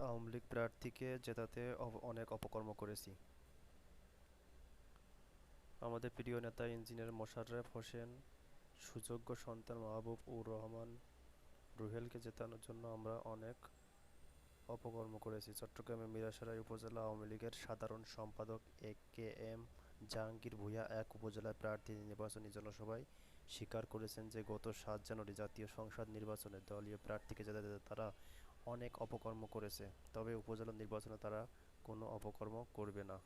আওয়ামী লীগ প্রার্থীকে জেতাতে অনেক অপকর্ম করেছি। আমাদের প্রিয় নেতা ইঞ্জিনিয়ার মোশাররফ হোসেন সুযোগ্য সন্তান মাহবুব উর রহমান রুহেলকে জেতানোর জন্য আমরা অনেক অপকর্ম করেছি। চট্টগ্রামের মিরসরাই উপজেলা আওয়ামী লীগের সাধারণ সম্পাদক এ.কে.এম. জাহাঙ্গীর ভূঁইয়া এক উপজেলা প্রার্থী নির্বাচনী জনসভায় স্বীকার করেছেন যে গত ৭ জানুয়ারি জাতীয় সংসদ নির্বাচনে দলীয় প্রার্থীকে জেতাতে তারা অনেক অপকর্ম করেছে, তবে উপজেলা নির্বাচনে তারা কোনো অপকর্ম করবে না।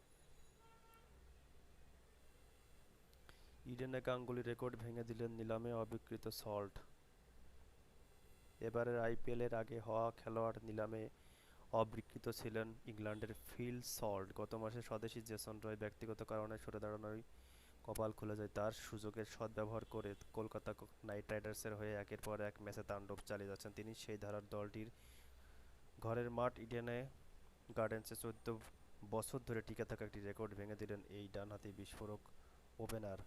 ইডেনে গাঙ্গুলি রেকর্ড ভেঙে দিলেন নিলামে অবিক্রিত সল্ট। এবারের আইপিএলের আগে হওয়া খেলোয়াড় নিলামে অবিক্রিত ছিলেন ইংল্যান্ডের ফিল সল্ট। গত মাসে স্বদেশি জেসন রয় ব্যক্তিগত কারণে সরে দাঁড়ানোয় কপাল খুলে যায়। তার সুযোগের সদ্ব্যবহার করে কলকাতা নাইট রাইডার্সের হয়ে একের পর এক ম্যাচে তাণ্ডব চালিয়ে যাচ্ছেন তিনি। সেই ধারার দলটির ঘরের মাঠ ইডেনে গার্ডেন্সে ১৪ বছর ধরে টিকে থাকা একটি রেকর্ড ভেঙে দিলেন এই ডানহাতি বিস্ফোরক ওপেনার।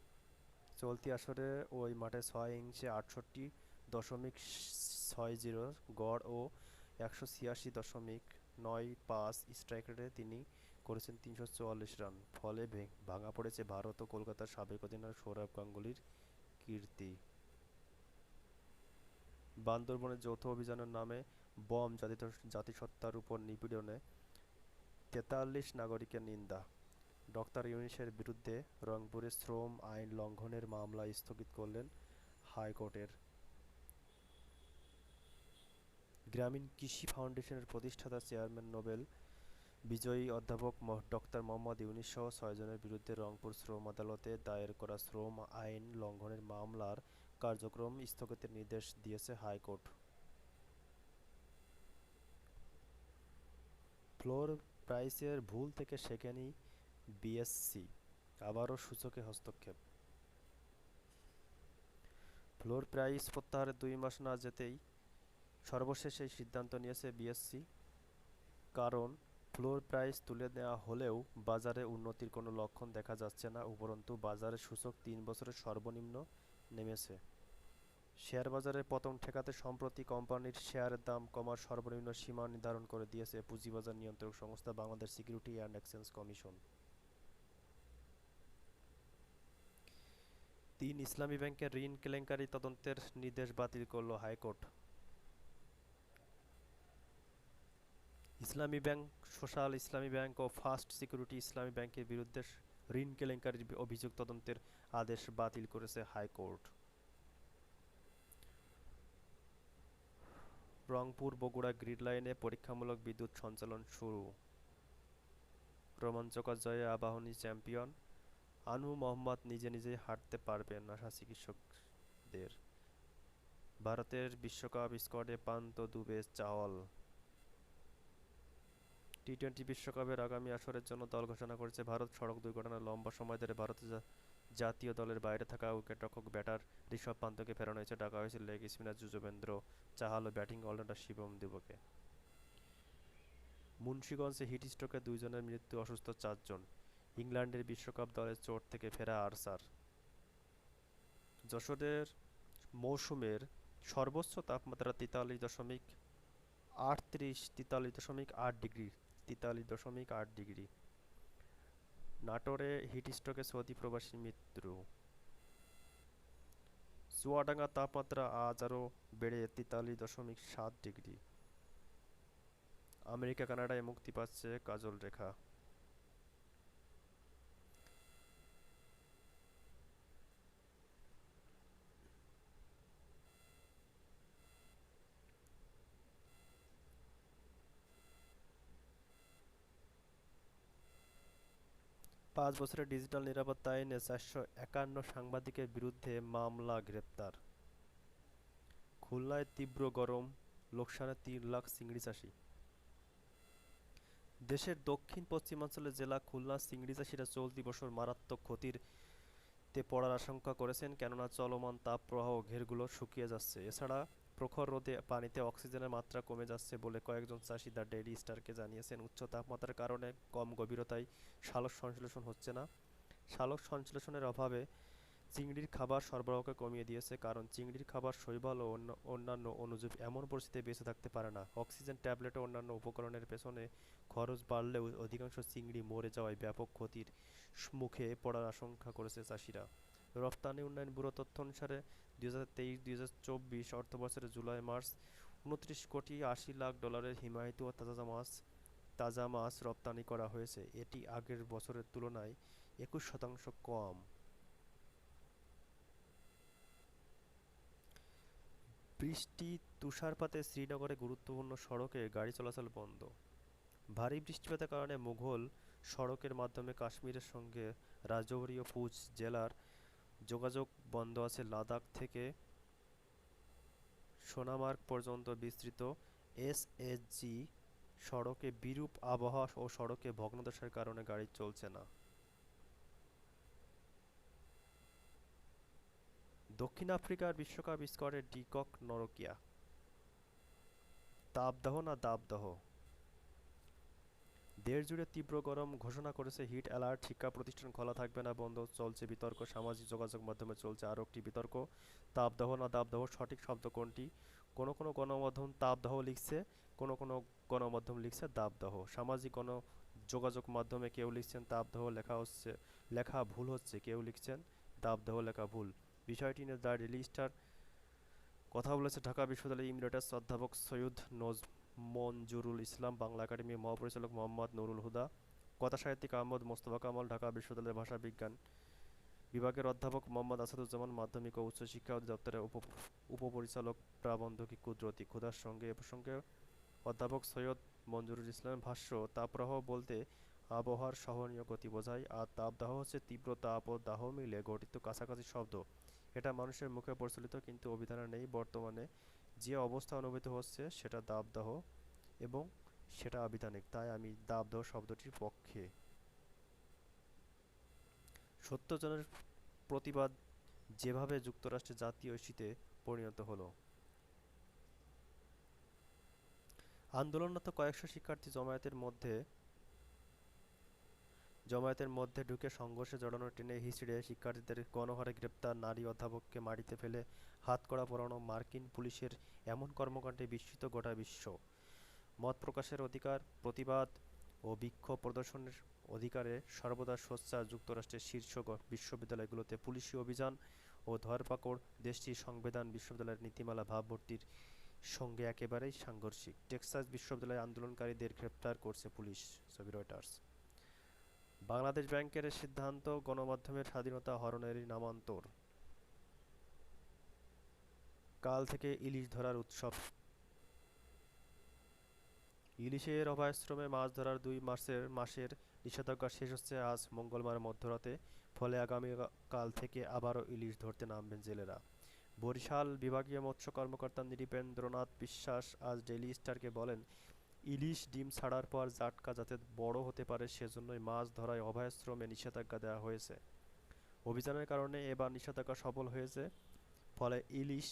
চলতি আসরে ওই মাঠে ৬ ইঞ্চি ৬৮.৬০ গড় ও ১৮৬.৯৫ স্ট্রাইক রেটে তিনি করেছেন ৩৪৪ রান। ফলে ভাঙা পড়েছে ভারত ও কলকাতার সাবেক অধিনায়ক সৌরভ গাঙ্গুলির কীর্তি। বান্দরবনে যৌথ অভিযানের নামে বম জাতিসত্তার উপর নিপীড়নে ৪৩ নাগরিকের নিন্দা। ডক্টর ইউনূসের বিরুদ্ধে রংপুরে শ্রম আইন লঙ্ঘনের মামলা স্থগিত করলেন হাইকোর্টের। গ্রামীণ কৃষি ফাউন্ডেশনের প্রতিষ্ঠাতা চেয়ারম্যান নোবেল বিজয়ী অধ্যাপক ডক্টর মোহাম্মদ ইউনূস সহ ৬ জনের বিরুদ্ধে রংপুর শ্রম আদালতে দায়ের করা শ্রম আইন লঙ্ঘনের মামলার কার্যক্রম স্থগিতের নির্দেশ দিয়েছে হাইকোর্ট। ফ্লোর প্রাইসের ভুল থেকে শেখেনি বিএসসি, আবারও সূচকে হস্তক্ষেপ। ফ্লোর প্রাইস প্রত্যাহারের ২ মাস না যেতেই সর্বশেষ এই সিদ্ধান্ত নিয়েছে বিএসসি। কারণ ফ্লোর প্রাইস তুলে নেওয়া হলেও বাজারে উন্নতির কোনো লক্ষণ দেখা যাচ্ছে না। উপরন্তু বাজারে সূচক ৩ বছরের সর্বনিম্ন নেমেছে। শেয়ার বাজারের পতন ঠেকাতে সম্প্রতি কোম্পানির শেয়ারের দাম কমার সর্বনিম্ন সীমা নির্ধারণ করে দিয়েছে পুঁজিবাজার নিয়ন্ত্রক সংস্থা Bangladesh security and exchange commission. ৩ ইসলামী ব্যাংকের ঋণ কেলেঙ্কারি তদন্তের নির্দেশ বাতিল করল হাইকোর্ট। ইসলামী ব্যাংক, সোশ্যাল ইসলামী ব্যাংক ও ফার্স্ট সিকিউরিটি ইসলামী ব্যাংকের বিরুদ্ধে ঋণ কেলেঙ্কারির অভিযোগ তদন্তের আদেশ বাতিল করেছে হাইকোর্ট। রংপুর বগুড়া গ্রিড লাইনে পরীক্ষামূলক বিদ্যুৎ সঞ্চালন শুরু। রোমাঞ্চকর জয়ে আবাহনী চ্যাম্পিয়ন। আনু মোহাম্মদ নিজে নিজেই হাঁটতে পারবেন, আশা চিকিৎসকদের। ভারতের বিশ্বকাপ স্কোয়াডে পান্ত দুবে চাহল। টি-টোয়েন্টি বিশ্বকাপের আগামী আসরের জন্য দল ঘোষণা করেছে ভারত। সড়ক দুর্ঘটনায় লম্বা সময় ধরে ভারতের জাতীয় দলের বাইরে থাকা উইকেটরক্ষক ব্যাটার ঋষভ পান্তকে ফেরানো হয়েছে। ডাকা হয়েছে লেগ স্পিনার যুজবেন্দ্র চাহাল ও ব্যাটিং অলরাউন্ডার শিবম দুবেকে। মুন্সিগঞ্জে হিট স্ট্রোকে ২ জনের মৃত্যু, অসুস্থ ৪ জন। ইংল্যান্ডের বিশ্বকাপ দলের চোট থেকে ফেরা আর্চার। যশোরের মৌসুমের সর্বোচ্চ তাপমাত্রা 43.8 ডিগ্রি। নাটোরে হিট স্ট্রোকে সৌদি প্রবাসীর মৃত্যু। চুয়াডাঙ্গার তাপমাত্রা আজ আরও বেড়ে 43.7 ডিগ্রি। আমেরিকা কানাডায় মুক্তি পাচ্ছে কাজল রেখা। ৫ বছরের ডিজিটাল নিরাপত্তা আইনে ৪৫১ সাংবাদিকের বিরুদ্ধে মামলা, গ্রেপ্তার। খুলনায় তীব্র গরম, লোকসানে ৩ লাখ চিংড়ি চাষি। দেশের দক্ষিণ পশ্চিমাঞ্চলের জেলা খুলনার চিংড়ি চাষিরা চলতি বছর মারাত্মক ক্ষতিতে পড়ার আশঙ্কা করেছেন, কেননা চলমান তাপপ্রবাহ ঘেরগুলো শুকিয়ে যাচ্ছে। এছাড়া প্রখর রোদে পানিতে অক্সিজেনের মাত্রা কমে যাচ্ছে বলে কয়েকজন চাষি দ্য ডেইলি স্টারকে জানিয়েছেন। উচ্চ তাপমাত্রার কারণে কম গভীরতায় সালোক সংশ্লেষণ হচ্ছে না। সালোক সংশ্লেষণের অভাবে চিংড়ির খাবার সরবরাহকে কমিয়ে দিয়েছে, কারণ চিংড়ির খাবার শৈবাল ও অন্যান্য অণুজীব এমন পরিস্থিতিতে বেঁচে থাকতে পারে না। অক্সিজেন ট্যাবলেট ও অন্যান্য উপকরণের পেছনে খরচ বাড়লেও অধিকাংশ চিংড়ি মরে যাওয়ায় ব্যাপক ক্ষতির মুখে পড়ার আশঙ্কা করেছে চাষিরা। রপ্তানি উন্নয়ন ব্যুরো তথ্য অনুসারে 2023-2024 অর্থবছরে জুলাই মার্চ 29,80,00,000 ডলারের হিমায়িত ও তাজা মাছ রপ্তানি করা হয়েছে। এটি আগের বছরের তুলনায় 21% কম। বৃষ্টি, তুষারপাতে শ্রীনগরে গুরুত্বপূর্ণ সড়কে গাড়ি চলাচল বন্ধ। ভারী বৃষ্টিপাতের কারণে মুঘল সড়কের মাধ্যমে কাশ্মীরের সঙ্গে রাজৌরি ও পুঞ্চ জেলার যোগাযোগ বন্ধ আছে। লাদাখ থেকে সোনামার্গ পর্যন্ত বিস্তৃত এসএসজি সড়কে বিরূপ আবহাওয়া ও সড়কে ভগ্নদশার কারণে গাড়ি চলছে না। দক্ষিণ আফ্রিকার বিশ্বকাপ স্কোয়াডে ডিকক নরকিয়া। তাপদাহ না দাবদাহ? দেশজুড়ে তীব্র গরম ঘোষণা করেছে হিট অ্যালার্ট। শিক্ষা প্রতিষ্ঠান খোলা থাকবে না, বন্ধ চলছে বিতর্ক। সামাজিক যোগাযোগ মাধ্যমে চলছে আরও একটি বিতর্ক, তাপদাহ না দাবদাহ সঠিক শব্দ কোনটি? কোনো কোনো গণমাধ্যম তাপদাহ লিখছে, কোনো কোনো গণমাধ্যম লিখছে দাবদাহ। সামাজিক যোগাযোগ মাধ্যমে কেউ লিখছেন তাপদাহ লেখা ভুল হচ্ছে, কেউ লিখছেন দাবদাহ লেখা ভুল। বিষয়টি নিয়ে দ্য ডেইলি স্টার কথা বলেছে ঢাকা বিশ্ববিদ্যালয়ের ইমেরিটাস অধ্যাপক সৈয়দ মনজুরুল ইসলাম, বাংলা একাডেমির মহাপরিচালক মোহাম্মদ নুরুল হুদা, কথাসাহিত্যিক আহমদ মোস্তফা কামাল, ঢাকা বিশ্ববিদ্যালয়ের ভাষা বিজ্ঞান বিভাগের অধ্যাপক মোহাম্মদ আসাদুজ্জামান, মাধ্যমিক ও উচ্চ শিক্ষা অধিদপ্তরের উপপরিচালক প্রাবন্ধিক কুদরতি খুদার সঙ্গে এ প্রসঙ্গে অধ্যাপক সৈয়দ মনজুরুল ইসলামের ভাষ্য, তাপপ্রবাহ বলতে আবহাওয়ার সহনীয় গতি বোঝায়, আর তাপদাহ হচ্ছে তীব্র তাপ ও দাহ মিলে গঠিত কাছাকাছি শব্দ। এটা মানুষের মুখে প্রচলিত, কিন্তু অভিধানে নেই। বর্তমানে যে অবস্থা অনুভূত হচ্ছে সেটা দাবদাহ এবং সেটা আবিধানিক, তাই আমি দাবদাহ শব্দটির পক্ষে। সত্যজনের প্রতিবাদ যেভাবে যুক্তরাষ্ট্রের জাতীয় ইস্যুতে পরিণত হলো। আন্দোলনরত কয়েকশো শিক্ষার্থী জমায়েতের মধ্যে ঢুকে সংঘর্ষে জড়ানো, টেনে হিঁচড়ে শিক্ষার্থীদের গণহারে গ্রেপ্তার, নারী অধ্যাপককে মাটিতে ফেলে হাতকড়া পরানো, মার্কিন পুলিশের এমন কর্মকাণ্ডে বিস্মিত গোটা বিশ্ব। মত প্রকাশের অধিকার, প্রতিবাদ ও বিক্ষোভ প্রদর্শনের অধিকারে সর্বদা সোচ্চার যুক্তরাষ্ট্রের শীর্ষ বিশ্ববিদ্যালয়গুলোতে পুলিশি অভিযান ও ধরপাকড় দেশটির সংবিধান বিশ্ববিদ্যালয়ের নীতিমালা ভাবমূর্তির সঙ্গে একেবারেই সাংঘর্ষিক। টেক্সাস বিশ্ববিদ্যালয়ে আন্দোলনকারীদের গ্রেপ্তার করছে পুলিশ। ছবি রয়টার্স। বাংলাদেশ ব্যাংকের সিদ্ধান্ত গণমাধ্যমের স্বাধীনতা হরণেরই নামান্তর। কাল থেকে ইলিশ ধরার উৎসব। ইলিশের অভয়াশ্রমে মাছ ধরার 2 মাসের নিষেধাজ্ঞা শেষ হচ্ছে আজ মঙ্গলবার মধ্যরাতে। ফলে আগামীকাল থেকে আবারও ইলিশ ধরতে নামবেন জেলেরা। বরিশাল বিভাগীয় মৎস্য কর্মকর্তা নৃপেন্দ্রনাথ বিশ্বাস আজ ডেইলি স্টারকে বলেন, ইলিশ ডিম ছাড়ার পর জাটকা যাতে বড় হতে পারে সেজন্যই মাছ ধরায় অভয়াশ্রমে নিষেধাজ্ঞা দেওয়া হয়েছে। অভিযানের কারণে এবার নিষেধাজ্ঞা সফল হয়েছে। ফলে ইলিশ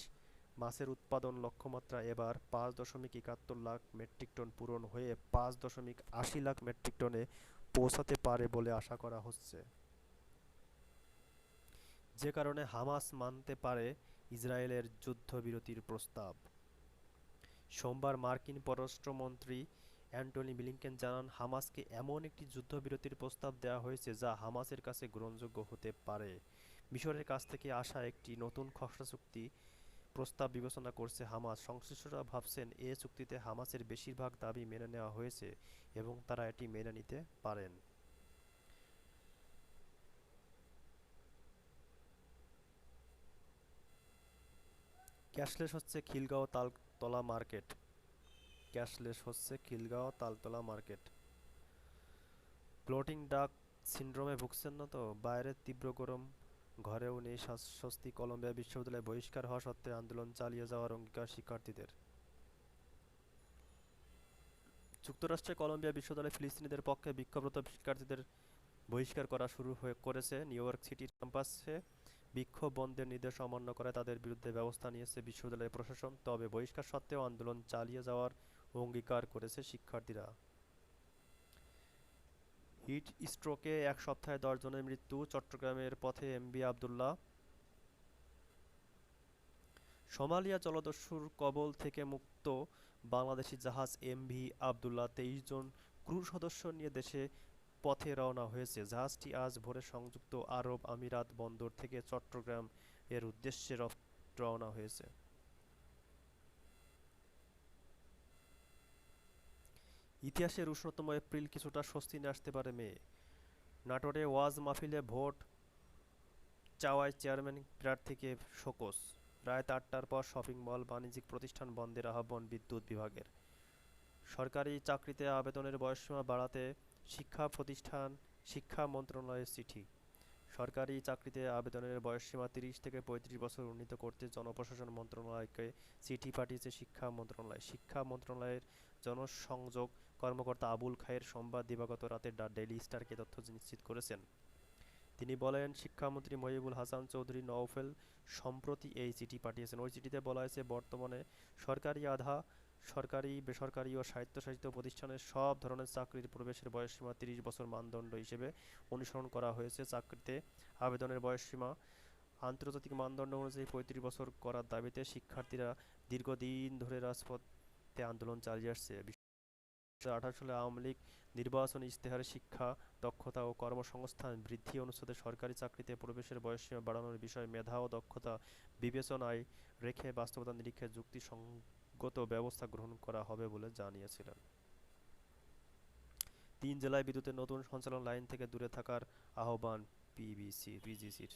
মাছের উৎপাদন লক্ষ্যমাত্রা এবার 5.71 লাখ মেট্রিক টন পূরণ হয়ে 5.80 লাখ মেট্রিক টনে পৌঁছাতে পারে বলে আশা করা হচ্ছে, যে কারণে হামাস মানতে পারে ইসরায়েলের যুদ্ধবিরতির প্রস্তাব। সোমবার মার্কিন পররাষ্ট্রমন্ত্রী অ্যান্টনি ব্লিংকেন জানান, হামাসকে এমন একটি যুদ্ধবিরতির প্রস্তাব দেওয়া হয়েছে যা হামাসের কাছে গ্রহণযোগ্য হতে পারে। মিশরের কাছ থেকে আসা একটি নতুন খসড়া চুক্তি প্রস্তাব বিবেচনা করছে হামাস। সংশ্লিষ্টরা ভাবছেন এ চুক্তিতে হামাসের বেশিরভাগ দাবি মেনে নেওয়া হয়েছে এবং তারা এটি মেনে নিতে পারেন। ক্যাশলেস হচ্ছে খিলগাঁও তালতলা মার্কেট। ক্যাশলেস হচ্ছে খিলগাঁও তালতলা মার্কেট। ফ্লোটিং ডাক সিন্ড্রোমে ভুগছেন না তো? বাইরের তীব্র গরম, ঘরেও নেই স্বস্তি। কলম্বিয়া বিশ্ববিদ্যালয় বহিষ্কার হওয়া সত্ত্বেও আন্দোলন চালিয়ে যাওয়ার অঙ্গীকার শিক্ষার্থীদের। যুক্তরাষ্ট্রের কলম্বিয়া বিশ্ববিদ্যালয় ফিলিস্তিনিদের পক্ষে বিক্ষোভরত শিক্ষার্থীদের বহিষ্কার করা শুরু করেছে। নিউ ইয়র্ক সিটির ক্যাম্পাসে বিক্ষোভ বন্ধের নির্দেশ অমান্য করায় তাদের বিরুদ্ধে ব্যবস্থা নিয়েছে বিশ্ববিদ্যালয় প্রশাসন। তবে বহিষ্কার সত্ত্বেও আন্দোলন চালিয়ে যাওয়ার অঙ্গীকার করেছে শিক্ষার্থীরা। হিট স্ট্রোকে এক সপ্তাহে 10 জনের মৃত্যু। চট্টগ্রামের পথে এমভি আবদুল্লাহ সোমালিয়া জলদস্যুর কবল থেকে মুক্ত বাংলাদেশি জাহাজ এমভি আবদুল্লাহ ২৩ জন ক্রু সদস্য নিয়ে দেশে পথে রওনা হয়েছে। জাহাজটি আজ ভোরে সংযুক্ত আরব আমিরাত বন্দর থেকে চট্টগ্রাম এর উদ্দেশ্যে রওনা হয়েছে। ইতিহাসের উষ্ণতম এপ্রিল, কিছুটা স্বস্তি নিয়ে আসতে পারে মে। নাটোরে ওয়াজ মাহফিলে ভোট চাওয়ায় চেয়ারম্যান প্রার্থীকে শোকজ। রাত ৮টার পর শপিং মল, বাণিজ্যিক প্রতিষ্ঠান বন্ধের আহ্বান বিদ্যুৎ বিভাগের। সরকারি চাকরিতে আবেদনের বয়সসীমা বাড়াতে শিক্ষা মন্ত্রণালয়ের চিঠি। সরকারি চাকরিতে আবেদনের বয়সসীমা ৩০ থেকে ৩৫ বছর উন্নীত করতে জনপ্রশাসন মন্ত্রণালয়কে চিঠি পাঠিয়েছে শিক্ষা মন্ত্রণালয়। শিক্ষা মন্ত্রণালয়ের জনসংযোগ কর্মকর্তা আবুল খায়ের সোমবার দিবাগত রাতে দ্য ডেইলি স্টারকে তথ্য নিশ্চিত করেছেন। তিনি বলেন, শিক্ষামন্ত্রী মহিবুল হাসান চৌধুরী নওফেল সম্প্রতি এই চিঠি পাঠিয়েছেন। ওই চিঠিতে বলা হয়েছে, বর্তমানে সরকারি, বেসরকারি ও স্বায়ত্তশাসিত প্রতিষ্ঠানের সব ধরনের চাকরির প্রবেশের বয়সসীমা ৩০ বছর মানদণ্ড হিসেবে অনুসরণ করা হয়েছে। চাকরিতে আবেদনের বয়সসীমা আন্তর্জাতিক মানদণ্ড অনুযায়ী ৩৫ বছর করার দাবিতে শিক্ষার্থীরা দীর্ঘদিন ধরে রাজপথে আন্দোলন চালিয়ে আসছে। ২০১৮ সালে আওয়ামী লীগ নির্বাচনী ইশতেহারে শিক্ষা, দক্ষতা ও কর্মসংস্থান বৃদ্ধি অনুচ্ছেদে সরকারি চাকরিতে প্রবেশের বয়সসীমা বাড়ানোর বিষয়ে মেধা ও দক্ষতা বিবেচনায় রেখে বাস্তবতা নিরীক্ষে যুক্তিসঙ্গত ব্যবস্থা গ্রহণ করা হবে বলে জানিয়েছিলেন। ৩ জেলায় বিদ্যুতের নতুন সঞ্চালন লাইন থেকে দূরে থাকার আহ্বান পিজিসির।